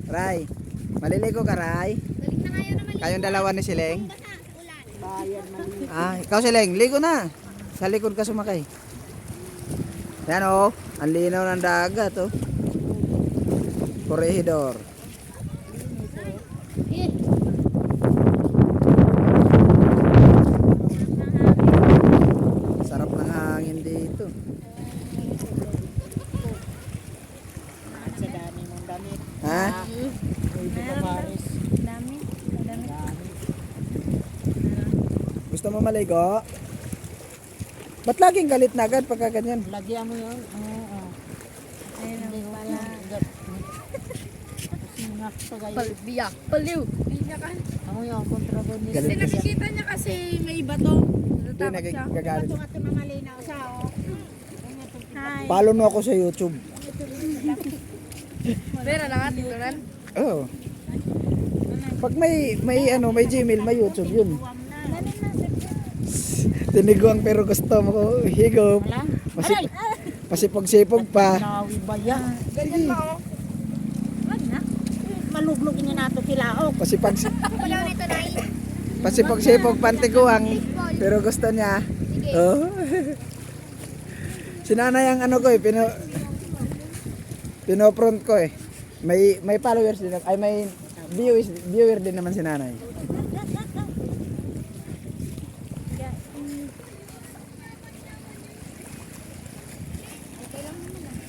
Ray, maliligo ka, Ray? Balik na kayo naman. Kayong dalawa ni Sileng? Ulan. Bayad mali. Ikaw Sileng, ligo na. Sa likod ka sumakay. Yan oh, ang linaw ng dagat oh. Corregidor. Eh. Sarap ng hangin dito. Sa dami mong damit. Ha? Uy, di ba Paris? Dami. Gusto mo maligo? Ba't laging galit na agad pagka ganyan? Lagyan mo yun. Oo. Ayun ang pala. Sinak pa kayo. Palbiyak. Paliw. Biyak ka. Ako yung kontrabandista. Galit. Kasi nakikita niya kasi may bato. Hindi, Natatakot siya. nagagalit. Ito nga malinaw siya, oh. Hi. Follow mo ako sa YouTube. Pera lang at titulan. Oh. Pag may Gmail, may YouTube yun. Tiniguang pero gusto mo ko higop. Wala? Masipag-sipag pa. Nawi ba yan? Ganyan pa oh. Wag na. Maluglog niya nato kilaok. Palaw nito na Pasipag-sipag pantiguang pero gusto niya. Oh. Sinanay ang ano ko eh, pinopront ko eh. May followers din, ay may viewer din naman si nanay.